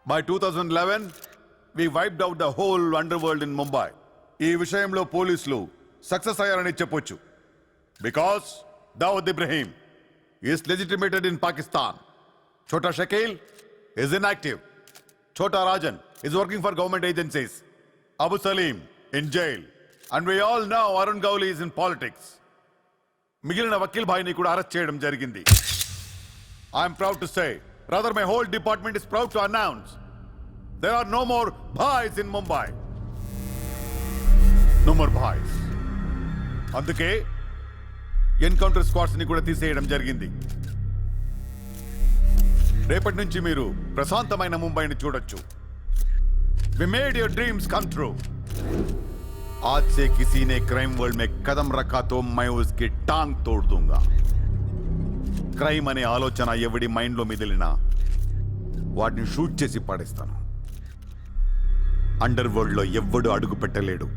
By 2011, we wiped out the whole underworld in Mumbai. ఈ విషయంలో పోలీసులు సక్సెస్ అయ్యారని చెప్పొచ్చు. Because Dawood Ibrahim is legitimated in Pakistan. Chota Shakil is inactive. Chota Rajan is working for government agencies. Abu Salim in jail. And we all know Arun Gowli is in politics. మిగిలిన వకీల్ భాయ్ని కూడా arrest చేయడం జరిగింది. I am proud to say, rather my whole department is proud to announce, there are no more bhais in Mumbai. No more bhais. అందుకే encounter squads ని కూడా తీసేయడం జరిగింది. రేపటి నుంచి మీరు ప్రశాంతమైన ముంబైని చూడొచ్చు. We made your dreams come true. आज से किसी ने क्राइम वर्ल्ड में कदम रखा तो मैं उसकी टांग तोड़ दूंगा. క్రైమ్ అనే ఆలోచన ఎవడి మైండ్లో మిదిలినా వాటిని షూట్ చేసి పడేస్తాను. అండర్ వరల్డ్ లో ఎవ్వడు అడుగు పెట్టలేడు,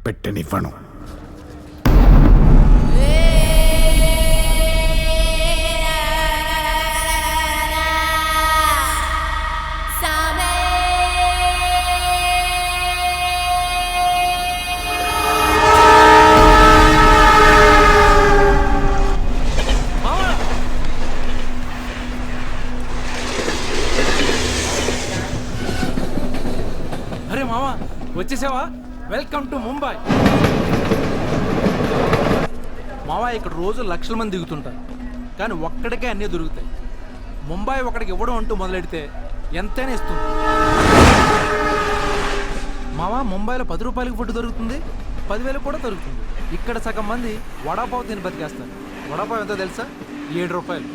పెట్టనివ్వను. వచ్చేసావా? Welcome to Mumbai. మావా, ఇక్కడ రోజు లక్షల మంది దిగుతుంటారు, కానీ ఒక్కడికే అన్నీ దొరుకుతాయి. ముంబై ఒకడికి ఇవ్వడం అంటూ మొదలెడితే ఎంతైనా ఇస్తుంది. మావా, ముంబైలో 10 రూపాయలకి ఫుడ్ దొరుకుతుంది, 10,000 కూడా దొరుకుతుంది. ఇక్కడ సగం మంది వడాపావ్ తిని బతికేస్తారు. వడాపావ్ ఎంతో తెలుసా? 7 రూపాయలు.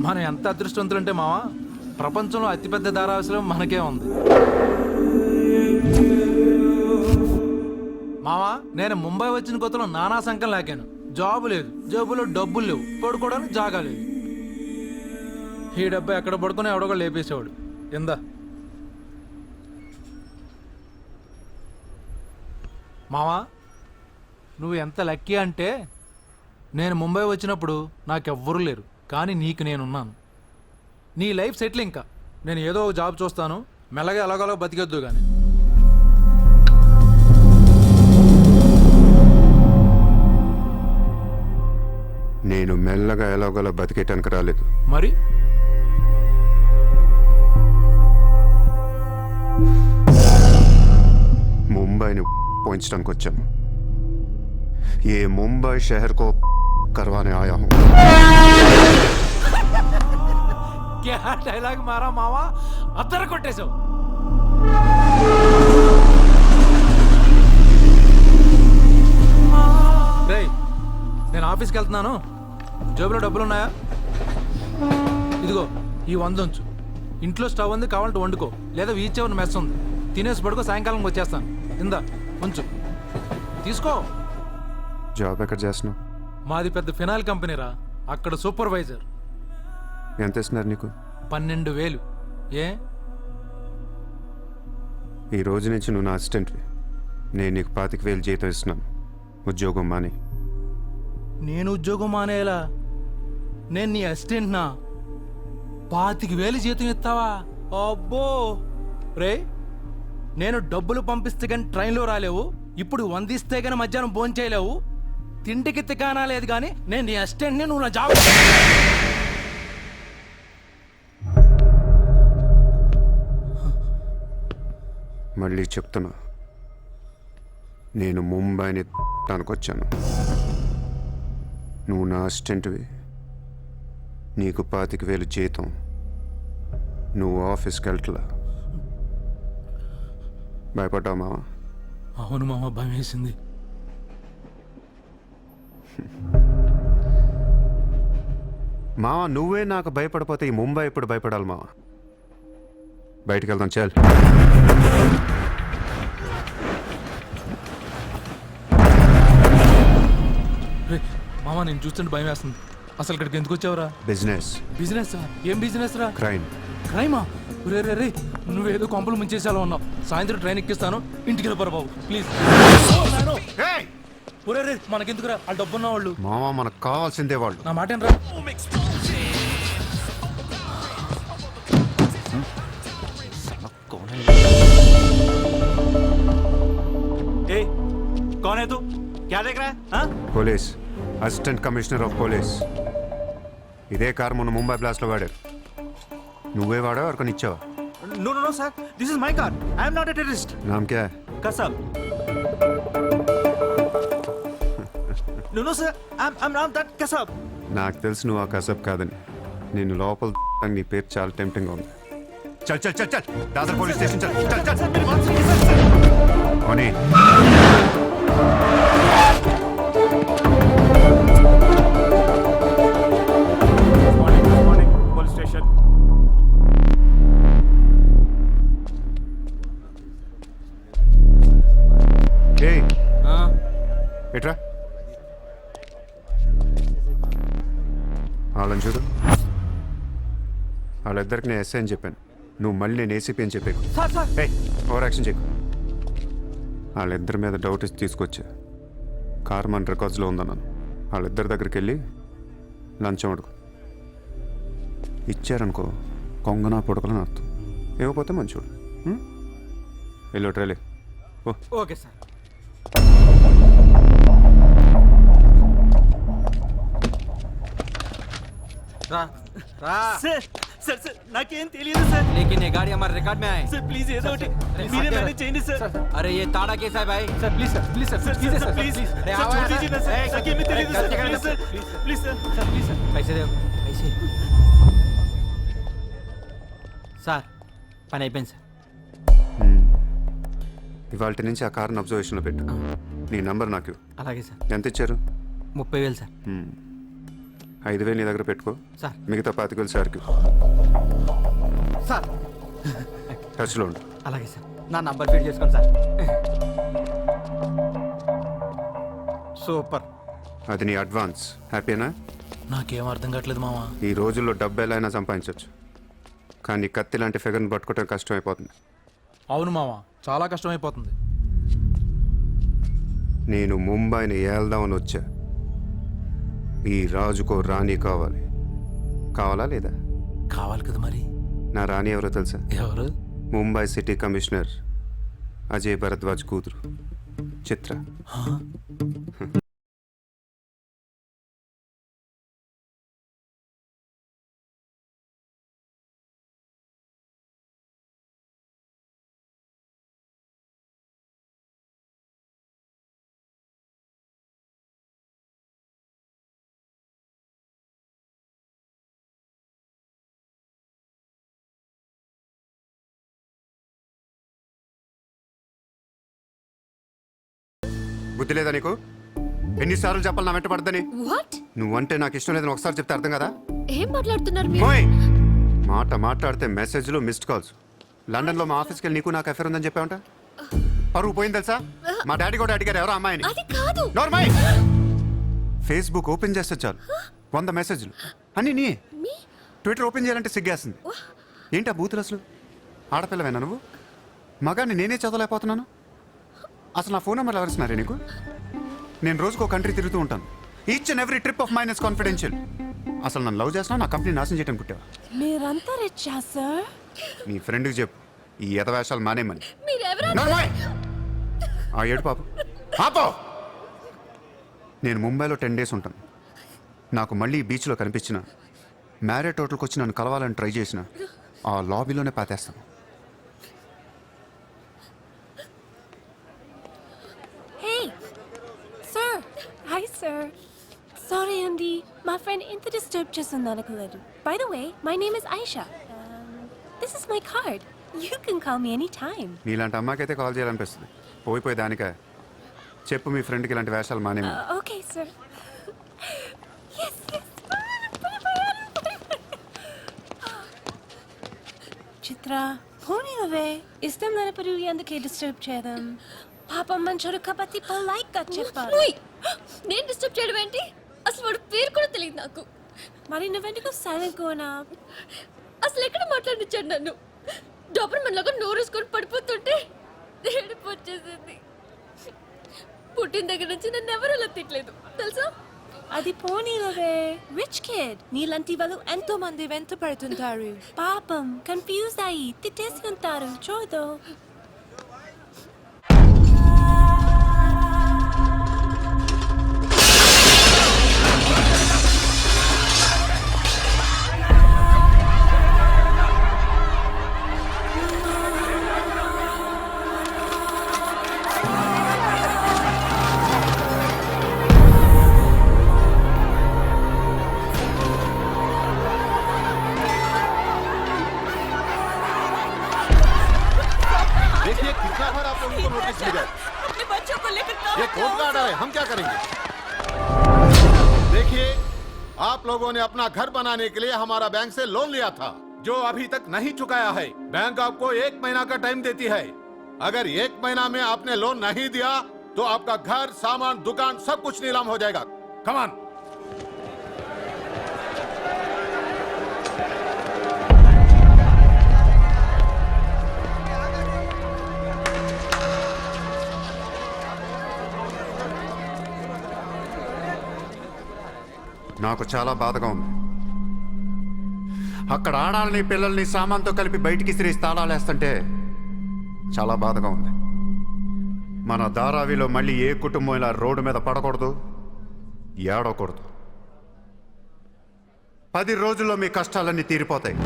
మనం ఎంత అదృష్టవంతులంటే మావా, ప్రపంచంలో అతిపెద్ద ధారావాసం మనకే ఉంది. మావా, నేను ముంబై వచ్చిన కొత్తలో నానా సంఖ్యం లాగాను. జాబు లేదు, జేబులో డబ్బులు లేవు, పడుకోవడానికి జాగా లేదు. ఈ డబ్బా ఎక్కడ పడుకుని ఎవడో లేపేసేవాడు. ఎందా మావా, నువ్వు ఎంత లక్కీ అంటే, నేను ముంబై వచ్చినప్పుడు నాకెవ్వరూ లేరు, కానీ నీకు నేనున్నాను. నీ లైఫ్ సెటిల్. ఇంకా నేను ఏదో ఒక జాబ్ చూస్తాను, మెల్లగా ఎలాగోలా బతికొద్దు. కానీ నేను మెల్లగా ఎలాగోలా బతికేటానికి రాలేదు. మరి ముంబైని పోయించడానికి వచ్చాను. ఏ ముంబై షహర్ కో करवाने आया हूं. क्या డైలాగ్ మారా మావా, అద్దర కొట్టేశావు. రేయ్, నేను ఆఫీస్కి వెళ్తున్నాను. జేబులో డబ్బులు ఉన్నాయా? ఇదిగో ఈ 100 ఉంచు. ఇంట్లో స్టవ్ ఉంది, కావాలంటే వండుకో, లేదా వీచ్ మెస్ ఉంది, తినేసి పడుకో. సాయంకాలం వచ్చేస్తాను. ఇందా ఉంచు, తీసుకో. జాబ్ ఎక్కడ చేస్తున్నావు? మాది పెద్ద ఫినాయిల్ కంపెనీరా, అక్కడ సూపర్వైజర్. ఎంత ఇస్తున్నారు నీకు? 12,000. ఏ? ఈ రోజు నుంచి నువ్వు నా అసిస్టెంట్వి. నేను నీకు 25,000 జీతం ఇస్తున్నాను. ఉద్యోగం మాని. నేను ఉద్యోగం మానేలా? నేను నీ అసిస్టెంట్నా? 25,000 జీతం ఇస్తావా? అబ్బో రే, నేను డబ్బులు పంపిస్తే కానీ ట్రైన్లో రాలేవు, ఇప్పుడు 100 ఇస్తే కానీ మధ్యాహ్నం భోజనం చేయలేవు, తిండికి తికానా లేదు. కానీ నేను నీ అసిస్టెంట్ని, నువ్వు నా జాబ్. మళ్ళీ చెప్తున్నా, నేను ముంబైని వచ్చాను. నువ్వు నా అసిస్టెంట్వి, నీకు 25,000 జీతం, నువ్వు ఆఫీస్కి వెళ్ళట్లా. భయపడ్డావు మావా? అవును మామ, భయం వేసింది. మావా, నువ్వే నాకు భయపడిపోతే ఈ ముంబై ఎప్పుడు భయపడాలి మావా? బయటికి వెళ్దాం, చాలు. మామ, నేను చూస్తుంటే భయం వేస్తుంది. అసలు ఇక్కడికి ఎందుకు వచ్చావురా? బిజినెస్. బిజినెస్? ఏం బిజినెస్ రా? క్రైమ్. క్రైమా? రే రే రే, నువ్వేదో కొంపలు ముంచేసేలా ఉన్నావు. సాయంత్రం ట్రైన్ ఎక్కిస్తాను, ఇంటికి వెళ్ళిపోరా బాబు, ప్లీజ్. రే, మనకెందుకురా, వాళ్ళు డబ్బున్న వాళ్ళు. మావా, మనకు కావాల్సిందే వాళ్ళు. నా మాట ఏంట్రా? है तू? क्या देख रहा है? हाँ? Police assistant commissioner of police. ఇదే కార్ మొన్న ముంబై బ్లాస్ట్లో వాడారు. నువ్వే వాడావు ఎవరికొని ఇచ్చావా? No, no, no, sir. This is my car. I am not a terrorist. నామ్ క్యా? Kasab. No, no, sir. I'm not that Kasab. నాకు తెలుసు నువ్వు ఆ కసబ్ కాదని. నేను లోపల నీ పేరు చాలా టెంప్టింగ్గా ఉంది. చల్ చల్ చల్ చల్ దాదర్ పోలీస్ స్టేషన్ చల్ చల్ చల్. Sir, मेरी बात सुनिए, sir. ఓనీ Good morning, police station. ఏయ్ ఆ, ఎట్రా వాళ్ళని చూడు. వాళ్ళిద్దరికి నేను ఎస్ఐ అని చెప్పాను. నువ్వు మళ్ళీ నేను ఏసీపీ అని చెప్పాను. Sir, sir. ఏయ్ ఓవర్ యాక్షన్ చేయకు. వాళ్ళిద్దరి మీద డౌట్ ఇచ్చి తీసుకొచ్చా. కార్ మన రికార్డ్స్లో ఉందన్నాను. వాళ్ళిద్దరి దగ్గరికి వెళ్ళి లంచం అడుగు. ఇచ్చారనుకో కొంగనా పొడకలని అర్థం. ఇవ్వకపోతే మంచోడు. వెళ్ళో ట్రైలే ఓ. Okay, sir. రా రా. Sir, నాకేం తెలియదు సార్. लेकिन ये गाड़ी हमारे रिकॉर्ड में आए. సార్ ప్లీజ్ ఏదో ఒకటి अरे, మీరే सर, మేనేజ్ చేయండి సార్. अरे ये ताड़ा कैसा है भाई? Sir please sir please sir sir please sir please అరే, సార్ ఆవా, छोड़ दीजिए ना ए, सर. నాకేమీ తెలియదు సార్. गलती कर please sir please sir. Sir please sir पैसे दो पैसे. సార్ పని అయిపోయింది సార్. ఇవాళ నుంచి ఆ కార్ని అబ్జర్వేషన్లో పెట్టు. నీ నంబర్ నాకు అలాగే సార్. ఎంత ఇచ్చారు? 30,000 సార్. 5,000 నీ దగ్గర పెట్టుకో. సార్. మిగతా 25,000 సార్కి సార్ టచ్లో ఉండు. అలాగే సార్. నా నంబర్ ఫీడ్ చేసుకోండి సార్. సూపర్. అది నీ అడ్వాన్స్. హ్యాపీనా? నాకేం అర్థం కావట్లేదు మావా. ఈ రోజుల్లో డబ్బు ఎలా అయినా సంపాదించవచ్చు, కానీ కత్తి లాంటి ఫిగర్ని పట్టుకోవడం కష్టం అయిపోతుంది. అవును మావా, చాలా కష్టమైపోతుంది. నేను ముంబైని ఏల్దామని వచ్చా. ఈ రాజుకో రాణి కావాలి. కావాలా లేదా? కావాలి కదా మరి. నా రాణి ఎవరో తెలుసా? ఎవరు? ముంబై సిటీ కమిషనర్ అజయ్ భరద్వాజ్ కూతురు చిత్ర. బుద్ధి లేదా నీకు? ఎన్నిసార్లు చెప్పాలి నా వెంట పడద్దని? వాట్? నువ్వంటే నాకు ఇష్టం లేదని ఒకసారి చెప్తే అర్థం కదా? ఏం మాట్లాడుతున్నారు మీరు? ఓయ్! మాట మాట్లాడితే మెసేజ్లు మిస్డ్ కాల్స్. లండన్లో మా ఆఫీస్కి వెళ్ళి నీకు నాకు అఫేర్ ఉందని చెప్పావంట. పరువు పోయింది తెలుసా? మా డాడీ కూడా అడిగారు ఎవరో అమ్మాయిని. అది కాదు. నార్మల్ ఫేస్బుక్ ఓపెన్ చేస్తే చాలు 100 మెసేజ్లు అన్నీ నీ. మీ ట్విట్టర్ ఓపెన్ చేయాలంటే సిగ్గేస్తుంది. ఏంటా బూతులు అసలు? ఆడపిల్లవేనా నువ్వు? మగాన్ని నేనే చదవలేకపోతున్నాను. అసలు నా ఫోన్ నెంబర్ ఎవరిస్తున్నారే నీకు? నేను రోజుకో కంట్రీ తిరుగుతూ ఉంటాను. Each and every trip of mine is confidential. అసలు నన్ను లవ్ చేస్తున్నావు, నా కంపెనీ నాశనం చేయడం పుట్టావా? మీరంతా రిచ్చా సార్? నీ ఫ్రెండ్కి చెప్పు ఈ ఎదవేషాలు మానేమని. మీరెవరో నార్మల్ ఆ ఏడు పాప పాపో. నేను ముంబైలో 10 days ఉంటాను. నాకు మళ్ళీ ఈ బీచ్లో కనిపించిన, మ్యారేట్ హోటల్కి వచ్చి నన్ను కలవాలని ట్రై చేసిన ఆ లాబీలోనే పాతేస్తాను. Hey sir. Hi sir. Sorry అండి, మా ఫ్రెండ్ ఇంత డిస్టర్బ్ చేస్తుంది అనుకోలేదు. By the way my name is Aisha. This is my card. You can call me any time. నీలాంటి అమ్మాయికైతే కాల్ చేయాలనిపిస్తుంది. పోయిపోయి దానికా? చెప్పు మీ ఫ్రెండ్కి ఇలాంటి వేషాలు మానేమి. Okay sir. చిత్ర పోనీవే. ఇష్టం లేనప్పుడు ఎందుకే డిస్టర్బ్ చేయడం? పాపం మంచోడు కాబట్టి పొలైట్ గా చెప్పాలి. నేను డిస్టర్బ్ చేయడం ఏంటి? అసలు వాడు పేరు కూడా తెలియదు నాకు. మరి నువ్వెందుకు సైలెంట్ కోనా? అసలు ఎక్కడ మాట్లాడించాడు నన్ను? డాబర్ మనలాగా నోరేసుకొని పడిపోతుంటే ఏడుపు వచ్చేసింది. పుట్టిన దగ్గర నుంచి నన్ను ఎవరు అలా తిట్టలేదు తెలుసా? అది పోనీవే. రిచ్ కిడ్ నీలాంటి వాళ్ళు ఎంతో మంది వెంట పడుతుంటారు. పాపం కన్ఫ్యూజ్ అయ్యి తిట్టేసి ఉంటారు. చూడు लोगों को नोटिस मिला है। अपने बच्चों को लेकर ये कोर्ट का ऑर्डर है, हम क्या करेंगे? देखिए, आप लोगों ने अपना घर बनाने के लिए हमारा बैंक से लोन लिया था, जो अभी तक नहीं चुकाया है। बैंक आपको 1 महीना का टाइम देती है। अगर 1 महीना में आपने लोन नहीं दिया तो आपका घर, सामान, दुकान सब कुछ नीलाम हो जाएगा। Come on. నాకు చాలా బాధగా ఉంది. అక్కడ ఆడాలని పిల్లల్ని సామాన్తో కలిపి బయటికి సిరేసి తాళాలేస్తుంటే చాలా బాధగా ఉంది. మన ధారావిలో మళ్ళీ ఏ కుటుంబం ఇలా రోడ్డు మీద పడకూడదు, ఏడవకూడదు. 10 రోజుల్లో మీ కష్టాలన్నీ తీరిపోతాయి.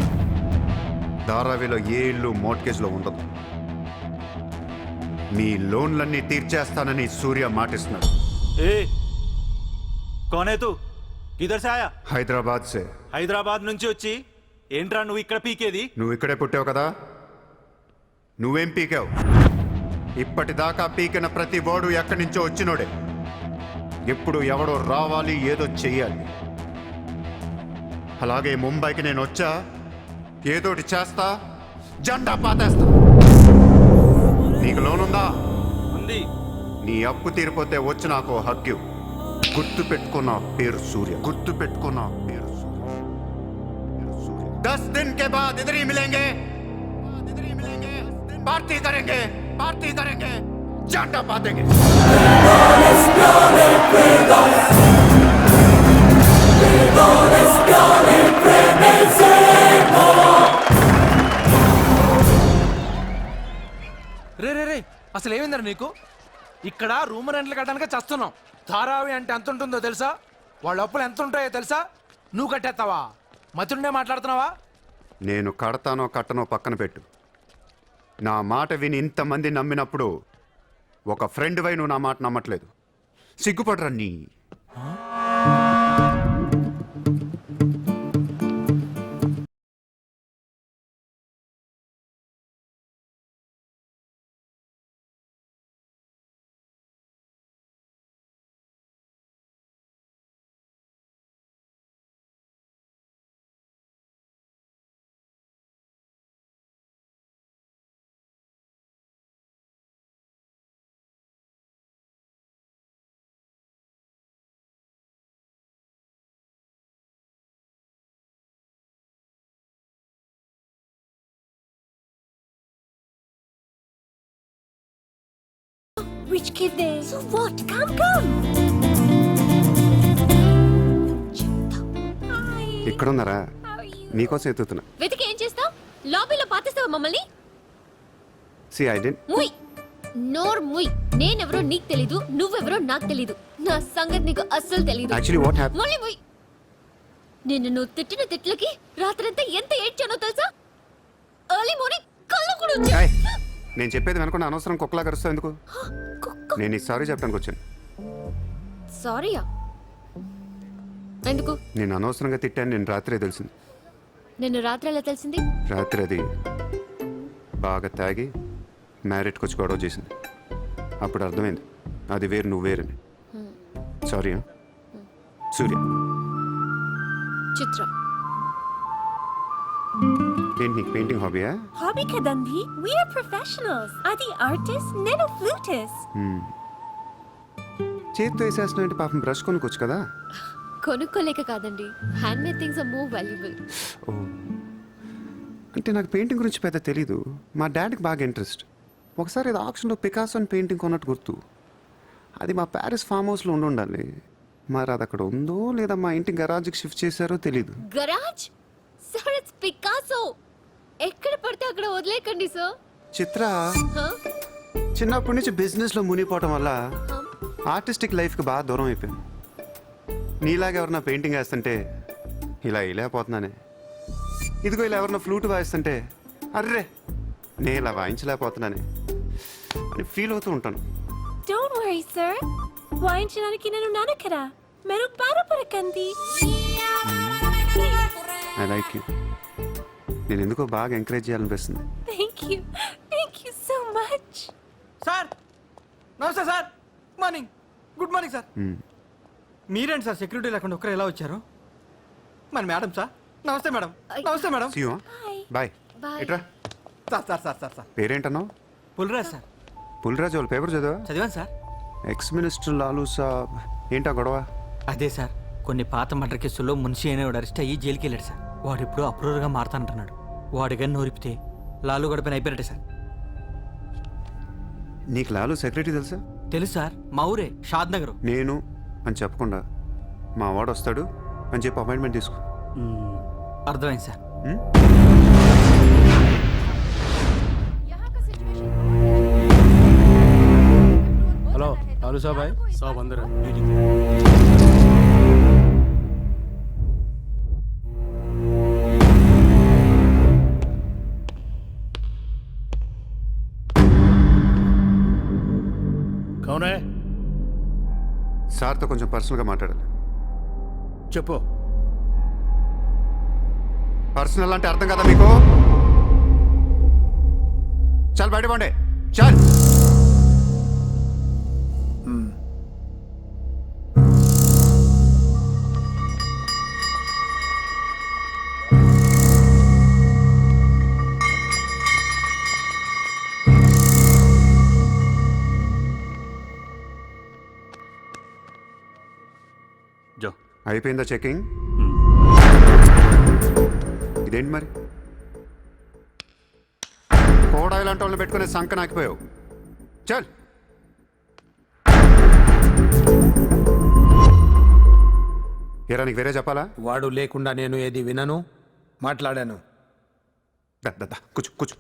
ధారావిలో ఏ ఇల్లు మోర్ట్గేజ్లో ఉండదు. మీ లోన్లన్నీ తీర్చేస్తానని సూర్య మాటిస్తున్నాడు. ए कौन है तू? किधर से आया? హైదరాబాద్ సే. హైదరాబాద్ నుంచి వచ్చి ఏంట్రా నువ్వు ఇక్కడ పీకేది? నువ్వు ఇక్కడే పుట్టావు కదా, నువ్వేం పీకావు? ఇప్పటిదాకా పీకిన ప్రతి వాడు ఎక్కడి నుంచో వచ్చినోడే. ఎప్పుడు ఎవడో రావాలి, ఏదో చెయ్యాలి. అలాగే ముంబైకి నేను వచ్చా, ఏదోటి చేస్తా, జెండా పాతేస్తా. నీకు లోన్ ఉందా? ఉంది. నీ అప్పు తీరిపోతే వచ్చి నాకు హక్కు. గుర్తు పెట్టుకున్న పేరు సూర్య. గుర్తు పెట్టుకున్న పేరు సూర్య. 10 दिन के बाद इधर ही मिलेंगे, पार्टी करेंगे, पार्टी करेंगे, चाटा पातेंगे. రే రే రే అసలు ఏమైందరా నీకు? ఇక్కడ రూమ్ రెంట్లు కట్టడానికి చస్తున్నాం. ధారావి అంటే ఎంత ఉంటుందో తెలుసా? వాళ్ళ అప్పులు ఎంత ఉంటాయో తెలుసా? నువ్వు కట్టేస్తావా? మతుండే మాట్లాడుతున్నావా? నేను కడతానో కట్టనో పక్కన పెట్టు. నా మాట విని ఇంతమంది నమ్మినప్పుడు ఒక ఫ్రెండ్ వై నువ్వు నా మాట నమ్మట్లేదు. సిగ్గుపడరా నీ. Rich kid there. So what? Come. Hi. ఇక్కడున్నారా? How are you? నీకోసం ఎత్తుతున్నా. వెతికి ఏం చేస్తావు? లాబీలో పాతేస్తావా మమ్మల్ని? సి ఐ డెంట్. ముయ్ నోర్ ముయ్. నేనెవరో నీకు తెలీదు, నువ్వెవరో నాకు తెలీదు. నా సంగతి నీకు అస్సలు తెలీదు. Actually what happen? మళ్ళీ ముయ్. నిన్ను నువ్వు తిట్టిన తిట్లకి రాత్రంతా ఎంత ఏడ్చానో తెలుసా? ఎర్లీ మార్నింగ్ కళ్ళు కూడా వచ్చాయి. నేను చెప్పేది వెనకుండా అనవసరం కుక్కలా కరుస్తావు ఎందుకు? నేను ఈ సారీ చెప్పడానికి వచ్చాను. సారీయా? ఎందుకు? నేను అనవసరంగా తిట్టాను. నేను రాత్రే తెలిసింది. నిన్ను రాత్రి ఎలా తెలిసింది? రాత్రి అది బాగా తాగి మ్యారేట్కి వచ్చి గొడవ చేసింది. అప్పుడు అర్థమైంది అది వేరు, నువ్వు వేరని. సారీ. సూర్య. చిత్ర. ఏంటి నీకు painting హాబీయా? Hobby kadandi. We are professionals. Adi artist, nenu flutist. చేతితో వేసేసిన అంటే పాపం బ్రష్ కొనుక్కోవచ్చు కదా. కొనుక్కోలేక కాదండి, hand made things are more valuable. ఓ, అంటే నాకు పెయింటింగ్ గురించి పెద్ద తెలీదు. మా డాడీకి బాగా ఇంట్రెస్ట్. ఒకసారి ఏదో ఆక్షన్లో పికాసో అని పెయింటింగ్ కొన్నట్టు గుర్తు. అది మా ప్యారిస్ ఫామ్ హౌస్లో ఉండాలి. మరి అది అక్కడ ఉందో లేదా మా ఇంటి గరాజ్కి షిఫ్ట్ చేశారో తెలీదు. గరాజ్? Sir it's Picasso. ఎక్కడ పడితే అక్కడ వదిలేకండి సార్. చిత్ర చిన్నప్పటి నుంచి బిజినెస్లో మునిగిపోవటం వల్ల ఆర్టిస్టిక్ లైఫ్కి బాగా దూరం అయిపోయాను. నీలాగా ఎవరన్నా పెయింటింగ్ వేస్తుంటే ఇలా వేయలేకపోతున్నానే. ఇదిగో ఇలా ఎవరన్నా ఫ్లూట్ వాయిస్తుంటే అర్రే నేను ఇలా వాయించలేకపోతున్నానే అని ఫీల్ అవుతూ ఉంటాను. Don't worry, sir. వాయించడానికి నేను నాన్న కదా. మీరు బాధపడకండి. I like you. నేను ఎందుకో బాగా ఎంకరేజ్ చేయాలనిపిస్తుంది. Thank you. Thank you so much. Sir sir మీరేంటి సార్ సెక్యూరిటీ లేకుండా ఒక్కరు ఎలా వచ్చారు? మన మేడం సార్. నమస్తే మేడం. నమస్తే మేడం. See you bye. Bye. ఎట్రా సార్ పేరేంటన్నావు? పుల్రాజ్ సార్. పుల్రాజు వాళ్ళ పేపర్ చదివా? చదివాను సార్. ఎక్స్ మినిస్టర్ లాలూ సాబ్ ఏంటా గొడవ? అదే సార్, కొన్ని పాత మర్డర్ కేసుల్లో మున్షి అనేవాడు అరెస్ట్ అయ్యి జైలుకి వెళ్ళాడు సార్. వాడు ఇప్పుడు అప్రూవర్గా మారుతానంటున్నాడు. వాడి గన్ను నోరిపితే లాలు గడపని అయిపోయినట్టే సార్. నీకు లాలూ సెక్రటరీ తెలుసా? తెలుసు సార్, మా ఊరే షాద్ నగర్. నేను అని చెప్పకుండా మా వాడు వస్తాడు అని చెప్పి అపాయింట్మెంట్ తీసుకో. అర్థమైంది సార్. हेलो लालू साहब भाई साहब अंदर है। कौन है? సార్తో కొంచెం పర్సనల్గా మాట్లాడాలి. చెప్పు. పర్సనల్ అంటే అర్థం కదా మీకు? చల్ బయట పండే చల్. जाओ। అయిపోయిందా చెకింగ్? ఇదేంటి మరి కోడా ఇలాంటి వాళ్ళని పెట్టుకునే సంక నాకిపోయావు. చల్. ఎరా నీకు వేరే చెప్పాలా? వాడు లేకుండా నేను ఏది వినను, మాట్లాడాను. కూర్చో కూర్చో.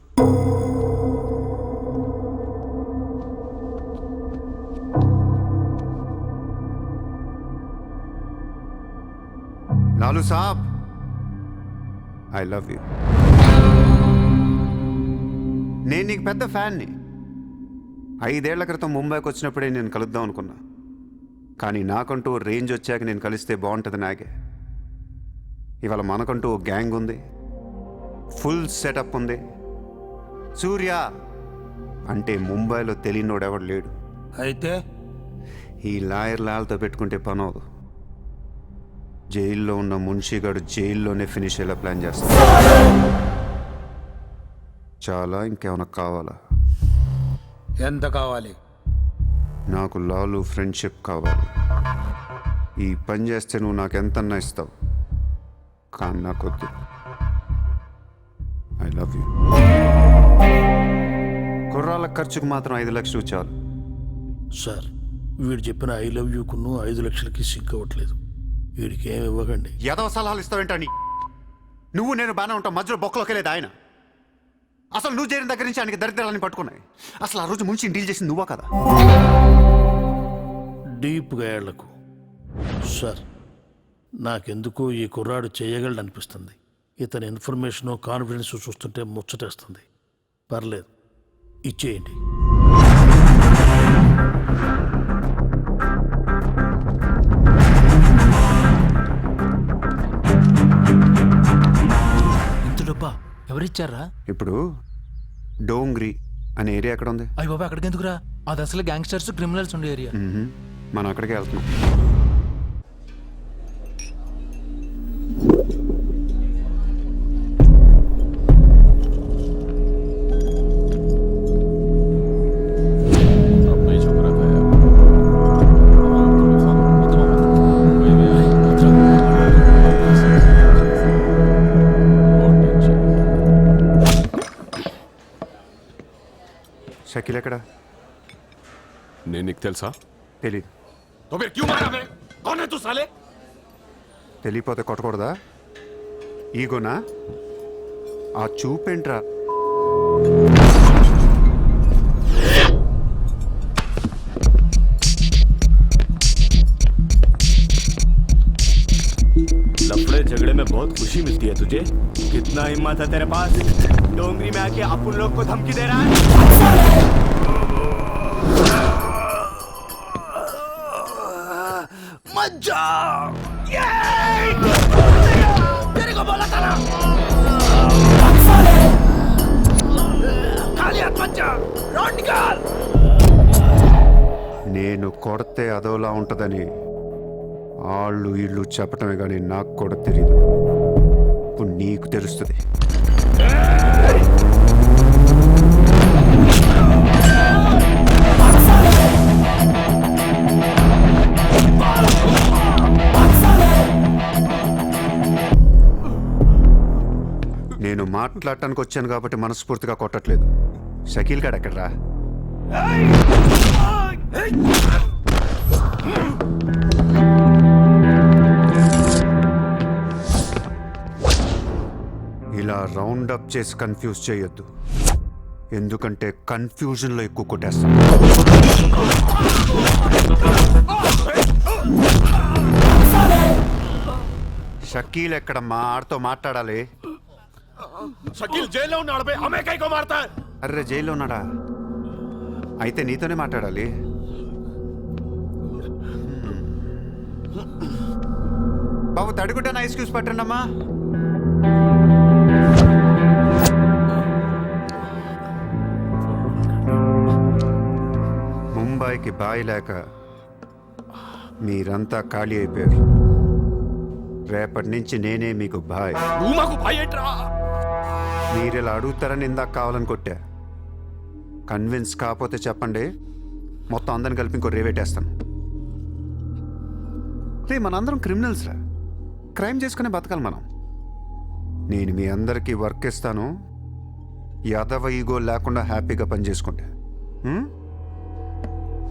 లాలూ సాబ్, ఐ లవ్ యూ. నేను నీకు పెద్ద ఫ్యాన్ని. 5 ఏళ్ల క్రితం ముంబైకి వచ్చినప్పుడే నేను కలుద్దాం అనుకున్నా. కానీ నాకంటూ రేంజ్ వచ్చాక నేను కలిస్తే బాగుంటుంది నాగే. ఇవాళ మనకంటూ ఓ గ్యాంగ్ ఉంది, ఫుల్ సెటప్ ఉంది. సూర్య అంటే ముంబైలో తెలియనోడు ఎవడు లేడు. అయితే ఈ లాయర్ లాల్తో పెట్టుకుంటే పని అవదు. జైల్లో ఉన్న మున్షిగాడు జైల్లోనే ఫినిష్ అయ్యేలా ప్లాన్ చేస్తాడు. చాలా ఇంకేమైనా కావాలా? ఎంత కావాలి? నాకు లాలు ఫ్రెండ్షిప్ కావాలి. ఈ పని చేస్తే నువ్వు నాకు ఎంతన్నా ఇస్తావు, కానీ నాకొద్దు. I love you. కుర్రాళ్ళ ఖర్చుకు మాత్రం 5 లక్షలు చాలు. సార్, వీడు చెప్పిన ఐ లవ్ యూకును 5 లక్షలకి సింక్ అవ్వట్లేదు. వీడికి ఏమి ఇవ్వకండి. ఎదవ సలహాలు ఇస్తావేంటని? నువ్వు నేను బాగానే ఉంటాం, మధ్యలో బొక్కలోకి లేదు ఆయన. అసలు నువ్వు చేరిన దగ్గర నుంచి ఆయనకి దరిద్రాలని పట్టుకున్నాయి. అసలు ఆ రోజు ముంచి డీల్ చేసింది నువ్వా కదా? డీప్గా ఏళ్లకు సార్, నాకెందుకు ఈ కుర్రాడు చేయగలడు అనిపిస్తుంది. ఇతని ఇన్ఫర్మేషన్ కాన్ఫిడెన్స్ చూస్తుంటే ముచ్చటేస్తుంది. పర్లేదు, ఇచ్చేయండి. ఇంత డబ్బా ఎవరిచ్చారా? ఇప్పుడు డోంగ్రీ అనే ఏరియా ఎక్కడ ఉంది? అయ్యి బాబా, అక్కడికి ఎందుకురా? అది అసలు గ్యాంగ్స్టర్స్ క్రిమినల్స్ ఉండే ఏరియా. మనం అక్కడికే వెళ్తున్నాం. షకీల్ ఎక్కడ? నేను నీకు తెలుసా? తెలీదు. तो फिर क्यों मारा बे? कौन है तू साले? తెలియపోతే కొట్టకూడదా? ఈగోనా? ఆ చూపేంట్రా? लफड़े झगड़े में बहुत खुशी मिलती है तुझे? कितना हिम्मत है तेरे पास? डोंगरी में आके अपन लोग को धमकी दे रहा है? मत जाओ! तेरे को बोला था ना, खाली हाथ मत जा, रॉड निकाल. నేను కొడితే అదోలా ఉంటుందని వాళ్ళు వీళ్ళు చెప్పటమే కానీ నాకు కూడా తెలియదు. ఇప్పుడు నీకు తెలుస్తుంది. నేను మాట్లాడటానికి వచ్చాను కాబట్టి మనస్ఫూర్తిగా కొట్టట్లేదు. షకీల్ గాడు ఎక్కడ్రా? ఇలా రౌండ్ అప్ చేసి కన్ఫ్యూజ్ చేయొద్దు, ఎందుకంటే కన్ఫ్యూజన్లో ఎక్కువ కొట్టేస్తాను. షకీల్ ఎక్కడమ్మా? ఆడితో మాట్లాడాలి. शकील जेल में उन्नाड़ पे हमें कहीं को मारता है? అర్రే జైల్లో ఉన్నాడా? అయితే నీతోనే మాట్లాడాలి. బాబు తడిగుడ్డ ఐస్ క్యూబ్స్ పట్టండి అమ్మా. ముంబైకి బాయ్ లేక మీరంతా ఖాళీ అయిపోయారు. రేపటి నుంచి నేనే మీకు బాయ్. నువ్వు మాకు భయం ఏంట్రా? మీరు ఇలా అడుగుతారని ఇందాక కావాలని కొట్టా. కన్విన్స్ కాకపోతే చెప్పండి, మొత్తం అందరిని కలిపి ఇంకో రేవేటేస్తాను. రే మనందరం క్రిమినల్స్ రా, క్రైమ్ చేసుకునే బతకాలి మనం. నేను మీ అందరికీ వర్క్ ఇస్తాను, యాదవ ఈగో లేకుండా హ్యాపీగా పని చేసుకుంటే.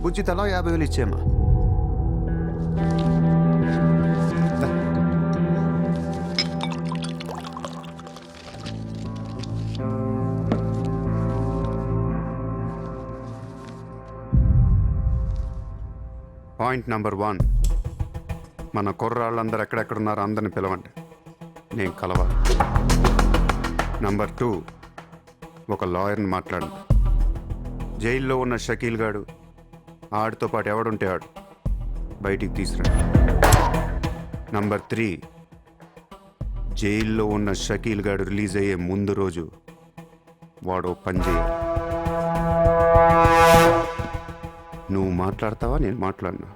బుజ్జి తలా 50,000 ఇచ్చేమా. పాయింట్ నెంబర్ 1, మన కుర్రాళ్ళందరూ ఎక్కడెక్కడున్నారో అందరిని పిలవండి, నేను కలవాలి. నెంబర్ 2, ఒక లాయర్ని మాట్లాడండి. జైల్లో ఉన్న షకీల్ గాడు, ఆడితో పాటు ఎవడుంటే ఆడు బయటికి తీసుకురండి. నంబర్ 3, జైల్లో ఉన్న షకీల్ గాడు రిలీజ్ అయ్యే ముందు రోజు వాడు పని చేయాలి. నువ్వు మాట్లాడతావా, నేను మాట్లాడినా?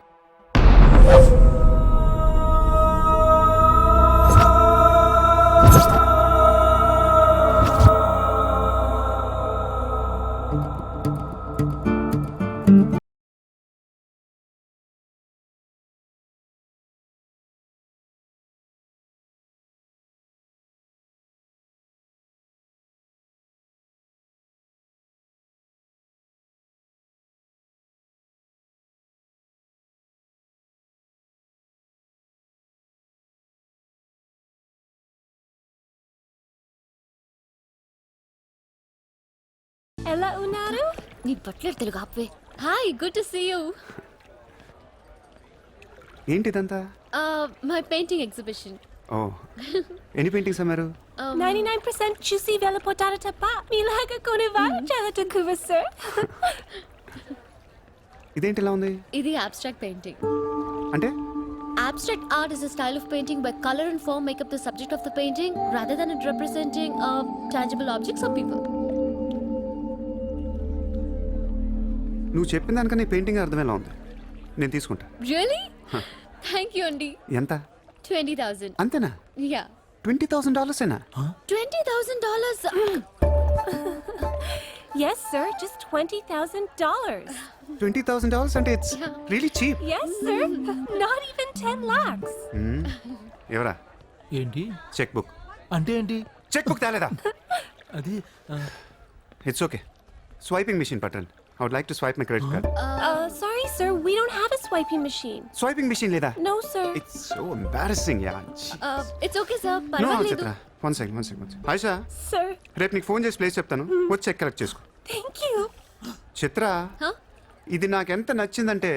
ఎలా ఉన్నారు? నీ బట్లర్ తెలుగు ఆపే. Hi, good to see you. ఏంటిదంతా? My painting exhibition. ఓ, ఎన్ని పెయింటింగ్స్ అమ్మారు? 99% చూసి వెళ్ళిపోతారు తప్ప మీలాగా కొనేవారు చాలా తక్కువ సార్. ఇదేంటి ఇలా ఉంది? ఇది abstract painting. అంటే Abstract art is a style of painting where color and form make up the subject of the painting rather than it representing tangible objects or people. నువ్వు చెప్పిన దానికన్నా ఈ పెయింటింగ్ అర్థమేలా ఉంది. నేను తీసుకుంటా. Really? Thank you, Andy. ఎంత? 20,000. అంతేనా? Yeah. $20,000 ఏనా? $20,000. Yes sir, just $20,000. $20,000 అంటే it's really cheap. Yes sir, not even 10 lakhs. ఎవరా? ఏంటి చెక్ బుక్. అంటే ఏంటి? చెక్ బుక్ తేలేదా? అది ఇట్స్ ఓకే. స్వైపింగ్ మిషన్ పట్టండి. I would like to swipe my credit card. Sorry sir, we don't have a swiping machine. Swiping machine లేదా? No sir. It's so embarrassing, yeah. It's okay, sir. No, పర్వాలేదు. చిత్ర. One second. Ayesha, Sir, రేపు నీకు phone చేసి place చెప్తాను, వచ్చి check collect చేసుకో. thank you. Chitra, Huh? ఇది నాకు ఎంత నచ్చిందంటే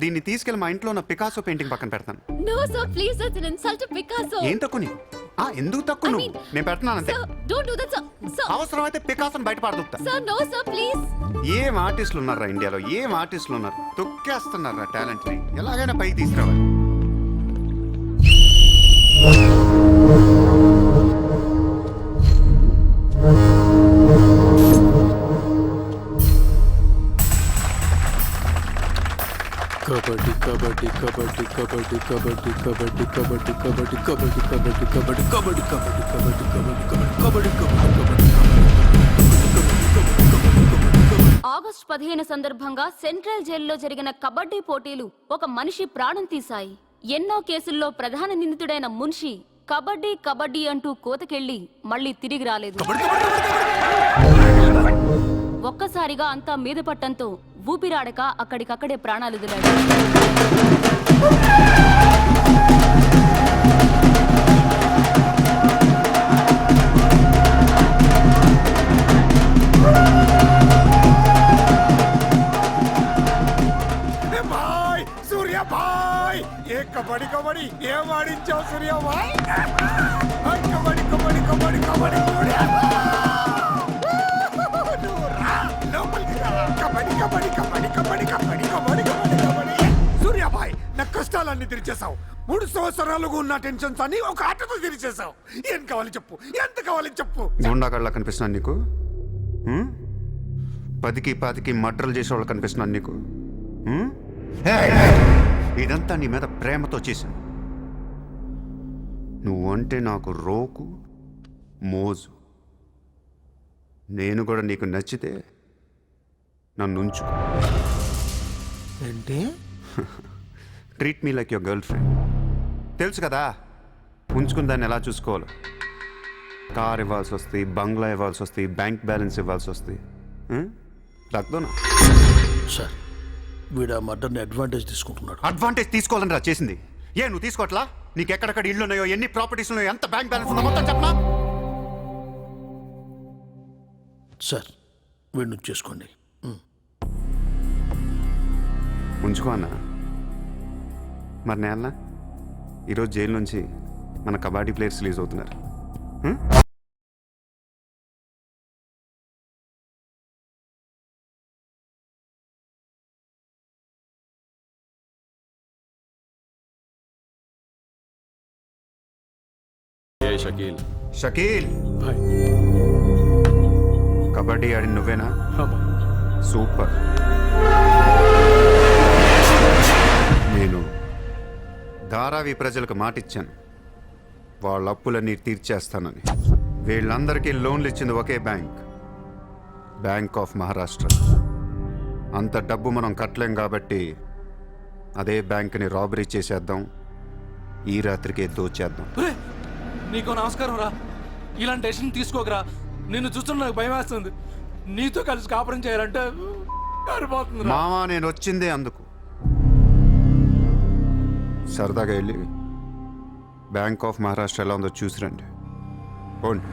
దీన్ని తీసుకెళ్ళి మా ఇంట్లో ఉన్న పికాసో పెయింటింగ్ పక్కన పెడతాను. No, sir, please, that's an insult to Picasso. ఏం తక్కువ నీకు? ఎందుకు తక్కువ నువ్వు? నేను పెడుతున్నాను అంతే. Sir, don't do that, sir. Sir, అవసరమైతే పికాసోని బయట పడదుకుతా. sir, no, sir, please. ఏం ఆర్టిస్టులు ఉన్నారా ఇండియాలో? ఏం ఆర్టిస్టులు ఉన్నారు? తొక్కేస్తున్నారా టాలెంట్ ని? ఎలాగైనా పైకి తీసుకురావాలి. కబడ్డీ కబడ్డీ కబడ్డీ కబడ్డీ కబడ్డీ కబడ్డీ కబడ్డీ కబడ్డీ కబడ్డీ కబడ్డీ కబడ్డీ కబడ్డీ కబడ్డీ ఆగస్టు 15 సందర్భంగా సెంట్రల్ జైల్లో జరిగిన కబడ్డీ పోటీలు ఒక మనిషి ప్రాణం తీశాయి. ఎన్నో కేసుల్లో ప్రధాన నిందితుడైన మున్షి కబడ్డీ కబడ్డీ అంటూ కోతకెళ్లి మళ్ళీ తిరిగి రాలేదు. ఒక్కసారిగా అంతా మీద పట్టంతో ఊపిరాడక అక్కడికక్కడే ప్రాణాలు వదిలాడు. సూర్య భాయ్ ఏ కబడ్డీ కబడ్డీ ఏం ఆడించావు సూర్య భాయ్? కబడ్డీ కబడ్డీ కబడ్డీ కబడ్డీ కబడ్డీ కబడ్డీ కబడ్డీ కబడ్డీ కబడ్డీ కబడ్డీ కబడ్డీ కబడ్డీ. సూర్య భాయ్ నా కష్టాలన్నీ తీర్చేశావు. 3 సంవత్సరాలుగా ఉన్న టెన్షన్స్ అన్ని ఒక ఆటతో తీర్చేశావు. ఏం కావాలి చెప్పు, ఎంత కావాలి చెప్పు. గుండాగళ్ళ కనిపిస్తున్నాను నీకు? 10కి 15కి మర్డర్లు చేసేవాళ్ళు కనిపిస్తున్నాను నీకు? ఇదంతా నీ మీద ప్రేమతో చేశాను. నువ్వంటే నాకు రోకు మోజు. నేను కూడా నీకు నచ్చితే నన్ను ఉంచుకో. ఏంటి? Treat me like your girl friend. తెలుసు కదా ఉంచుకుని దాన్ని ఎలా చూసుకోవాలో. కార్ ఇవ్వాల్సి వస్తుంది, బంగ్లా ఇవ్వాల్సి వస్తుంది, బ్యాంక్ బ్యాలెన్స్ ఇవ్వాల్సి వస్తుంది. రక్తోనా సార్ వీడు ఆ మర్డర్ని అడ్వాంటేజ్ తీసుకుంటున్నాడు. అడ్వాంటేజ్ తీసుకోవాలని రా చేసింది. ఏ నువ్వు తీసుకోవట్లా? నీకు ఎక్కడెక్కడ ఇళ్ళు ఉన్నాయో, ఎన్ని ప్రాపర్టీస్ ఉన్నాయో, ఎంత బ్యాంక్ బ్యాలెన్స్ ఉందో మొత్తం చెప్పనా? సార్ వీడిని చేసుకోండి. ఉంచుకో అన్న. మరి నేనా ఈరోజు జైలు నుంచి మన కబడ్డీ ప్లేయర్స్ రిలీజ్ అవుతున్నారు. షకీల్ షకీల్ బాయ్. కబడ్డీ ఆడి నువ్వేనా? సూపర్. నేను ధారావి ప్రజలకు మాటిచ్చాను, వాళ్ళ అప్పులన్నీ తీర్చేస్తానని. వీళ్ళందరికీ లోన్లు ఇచ్చింది ఒకే బ్యాంక్, బ్యాంక్ ఆఫ్ మహారాష్ట్ర. అంత డబ్బు మనం కట్టలేం కాబట్టి అదే బ్యాంక్ని రాబరీ చేసేద్దాం, ఈ రాత్రికే దోచేద్దాం. నీకు నమస్కారం రా. ఇలాంటి డెసిషన్ తీసుకోకరా. నిన్ను చూస్తున్న నాకు భయం వేస్తుంది. నీతో కలిసి కాపురం చేయాలంటే సరిపోతుంది. మావా నేను వచ్చిందే అందుకు. సరదాగా వెళ్ళి బ్యాంక్ ఆఫ్ మహారాష్ట్ర ఎలా ఉందో చూసిరండి. పోండి.